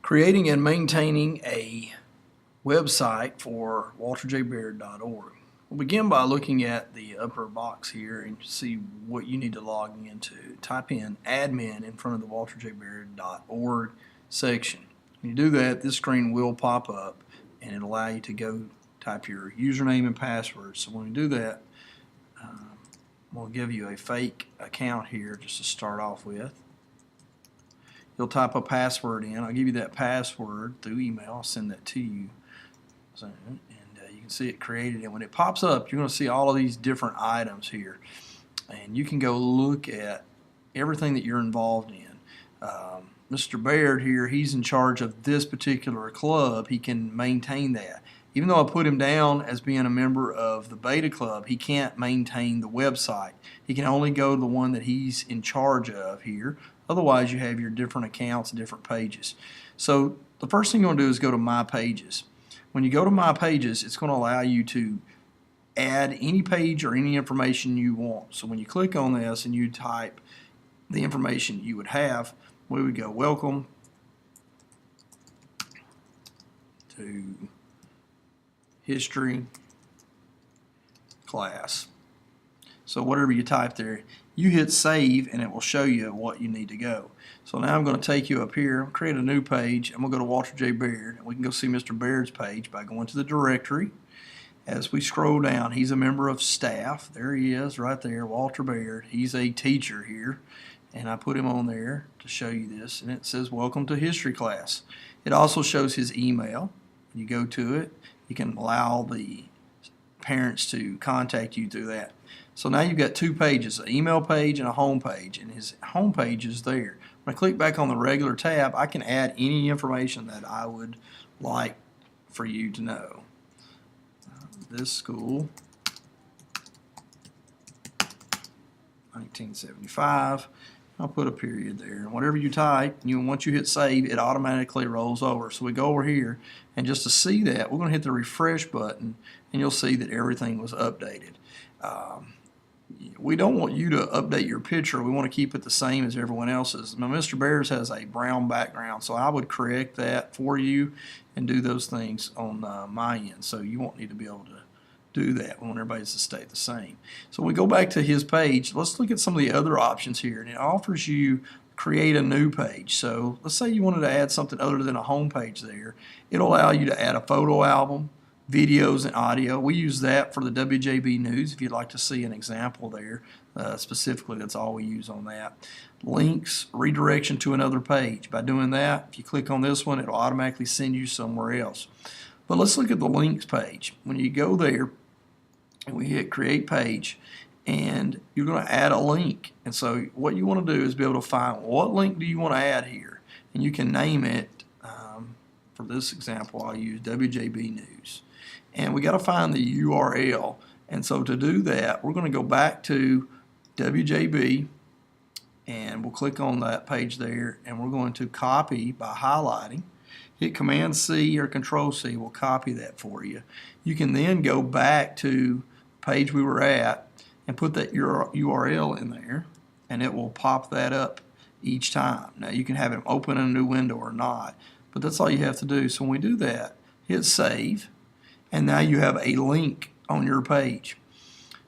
Creating and maintaining a website for walterjbaird.org. We'll begin by looking at the upper box here and see what you need to log into. Type in admin in front of the walterjbaird.org section. When you do that, this screen will pop up and it'll allow you to go type your username and password. So when you do that, we'll give you a fake account here just to start off with. You'll type a password in. I'll give you that password through email. I'll send that to you. And you can see it created. And when it pops up, you're going to see all of these different items here. And you can go look at everything that you're involved in. Mr. Baird here, he's in charge of this particular club. He can maintain that. Even though I put him down as being a member of the Beta Club, he can't maintain the website. He can only go to the one that he's in charge of here. Otherwise, you have your different accounts and different pages. So the first thing you're going to do is go to My Pages. When you go to My Pages, it's going to allow you to add any page or any information you want. So when you click on this and you type the information you would have, we would go welcome to history class. So whatever you type there, you hit save and it will show you what you need to go. So now I'm going to take you up here, create a new page, and we'll go to Walter J. Baird. And we can go see Mr. Baird's page by going to the directory. As we scroll down, he's a member of staff. There he is right there, Walter Baird. He's a teacher here. And I put him on there to show you this. And it says welcome to history class. It also shows his email. When you go to it, you can allow the parents to contact you through that. So now you've got two pages, an email page and a home page, and his home page is there. When I click back on the regular tab, I can add any information that I would like for you to know. This school, 1975. I'll put a period there. And whatever you type, once you hit save, it automatically rolls over. So we go over here, and just to see that, we're going to hit the refresh button, and you'll see that everything was updated. We don't want you to update your picture. We want to keep it the same as everyone else's. Now, Mr. Baird's has a brown background, so I would correct that for you and do those things on my end. So you won't need to be able to do that. We want everybody's to stay the same. So when we go back to his page, let's look at some of the other options here. And it offers you create a new page. So let's say you wanted to add something other than a home page there. It'll allow you to add a photo album, videos, and audio. We use that for the WJB News if you'd like to see an example there. Specifically, that's all we use on that. Links, redirection to another page. By doing that, if you click on this one, it'll automatically send you somewhere else. But let's look at the links page. When you go there, and we hit create page, and you're going to add a link. And so what you want to do is be able to find what link do you want to add here. And you can name it, for this example, I'll use WJB News. And we got to find the URL. And so to do that, we're going to go back to WJB, and we'll click on that page there, and we're going to copy by highlighting. Hit Command C or Control C will copy that for you. You can then go back to the page we were at and put that URL in there, and it will pop that up each time. Now you can have it open in a new window or not, but that's all you have to do. So when we do that, hit save, and now you have a link on your page.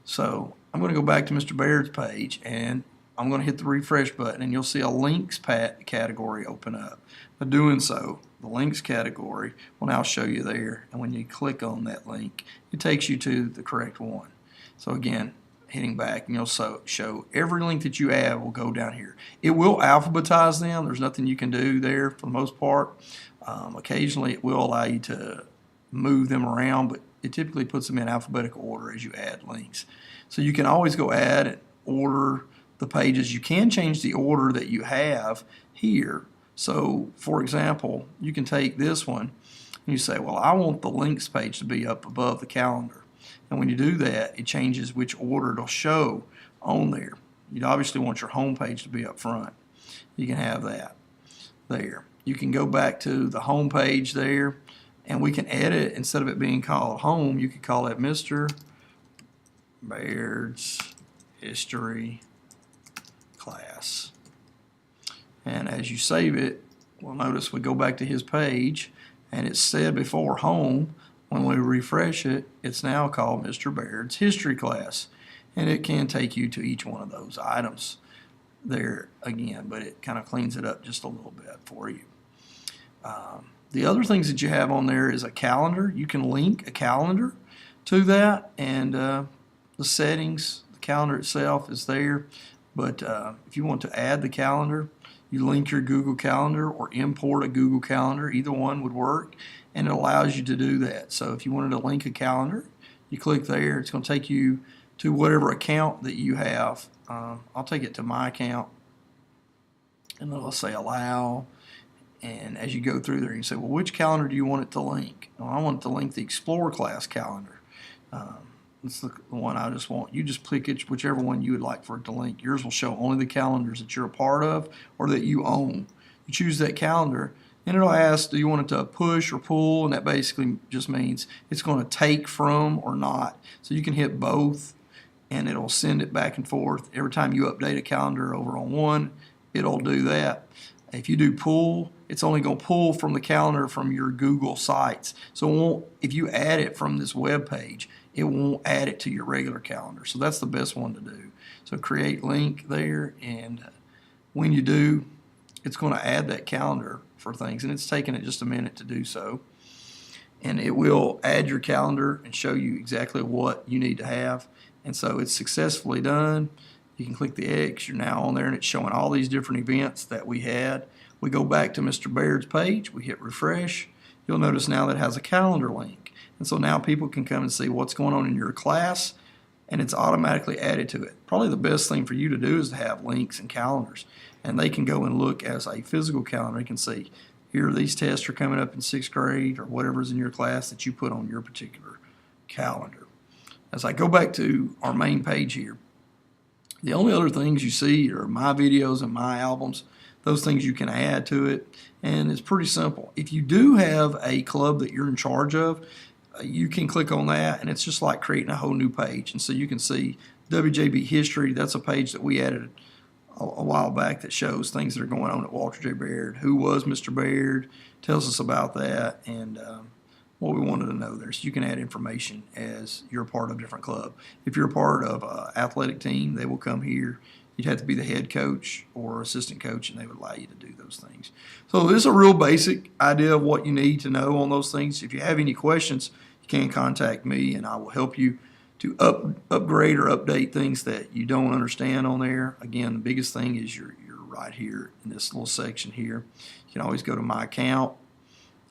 So I'm going to go back to Mr. Baird's page, and I'm going to hit the refresh button, and you'll see a links category open up. By doing so, the links category will now show you there, and when you click on that link, it takes you to the correct one. So again, hitting back, and you'll show every link that you add will go down here. It will alphabetize them. There's nothing you can do there for the most part. Occasionally it will allow you to move them around, but it typically puts them in alphabetical order as you add links. So you can always go add and order the pages. You can change the order that you have here. So for example, you can take this one and you say, well, I want the links page to be up above the calendar. And when you do that, it changes which order it'll show on there. You'd obviously want your home page to be up front. You can have that there. You can go back to the home page there, and we can edit, instead of it being called home, you could call it Mr. Baird's History Class. And as you save it, Well, notice we go back to his page, and it said before home. When we refresh it, it's now called Mr. Baird's history class, and it can take you to each one of those items there again, but it kind of cleans it up just a little bit for you. The other things that you have on there is a calendar. You can link a calendar to that, and the settings, the calendar itself is there, but if you want to add the calendar, you link your Google Calendar or import a Google Calendar. Either one would work, and it allows you to do that. So if you wanted to link a calendar, you click there. It's going to take you to whatever account that you have. I'll take it to my account, and then I'll say allow. And as you go through there, you say, well, which calendar do you want it to link? Well, I want it to link the Explorer class calendar. That's the one I just want. You just click it, whichever one you would like for it to link. Yours will show only the calendars that you're a part of or that you own. You choose that calendar, and it'll ask, do you want it to push or pull? And that basically just means it's going to take from or not. So you can hit both, and it'll send it back and forth. Every time you update a calendar over on one, it'll do that. If you do pull, it's only going to pull from the calendar from your Google sites. So it won't, if you add it from this web page, it won't add it to your regular calendar. So that's the best one to do. So create link there, and when you do, it's going to add that calendar for things, and it's taking it just a minute to do so. And it will add your calendar and show you exactly what you need to have. And so it's successfully done. You can click the X, you're now on there, and it's showing all these different events that we had. We go back to Mr. Baird's page, we hit refresh. You'll notice now that it has a calendar link. And so now people can come and see what's going on in your class, and it's automatically added to it. Probably the best thing for you to do is to have links and calendars, and they can go and look as a physical calendar. They can see, here these tests are coming up in 6th grade or whatever's in your class that you put on your particular calendar. As I go back to our main page here, the only other things you see are my videos and my albums. Those things you can add to it, and it's pretty simple. If you do have a club that you're in charge of, you can click on that, and it's just like creating a whole new page. And so you can see WJB history. That's a page that we added a while back that shows things that are going on at Walter J. Baird. Who was Mr. Baird? Tells us about that, and what we wanted to know there. So you can add information as you're a part of a different club. If you're a part of an athletic team, they will come here. You'd have to be the head coach or assistant coach, and they would allow you to do those things. So this is a real basic idea of what you need to know on those things. If you have any questions, you can contact me, and I will help you to upgrade or update things that you don't understand on there. Again, the biggest thing is you're right here in this little section here. You can always go to my account.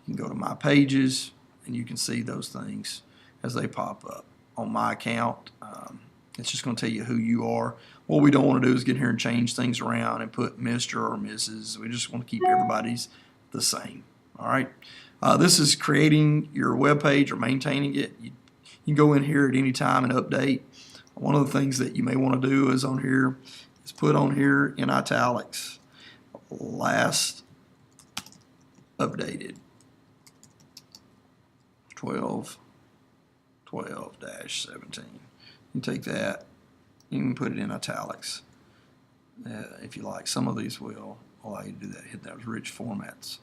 You can go to my pages, and you can see those things as they pop up. On my account, it's just going to tell you who you are. What we don't want to do is get here and change things around and put Mr. or Mrs. We just want to keep everybody's the same. All right. This is creating your web page or maintaining it. You can go in here at any time and update. One of the things that you may want to do is on here is put on here in italics, last updated 12/12-17. You take that, you can put it in italics if you like. Some of these will allow you to do that. Hit those rich formats.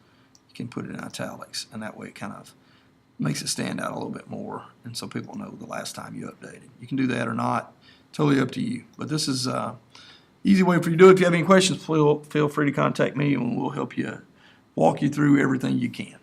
You can put it in italics, and that way it kind of makes it stand out a little bit more, and so people know the last time you updated. You can do that or not, totally up to you. But this is an easy way for you to do it. If you have any questions, feel free to contact me, and we'll help you walk you through everything you can.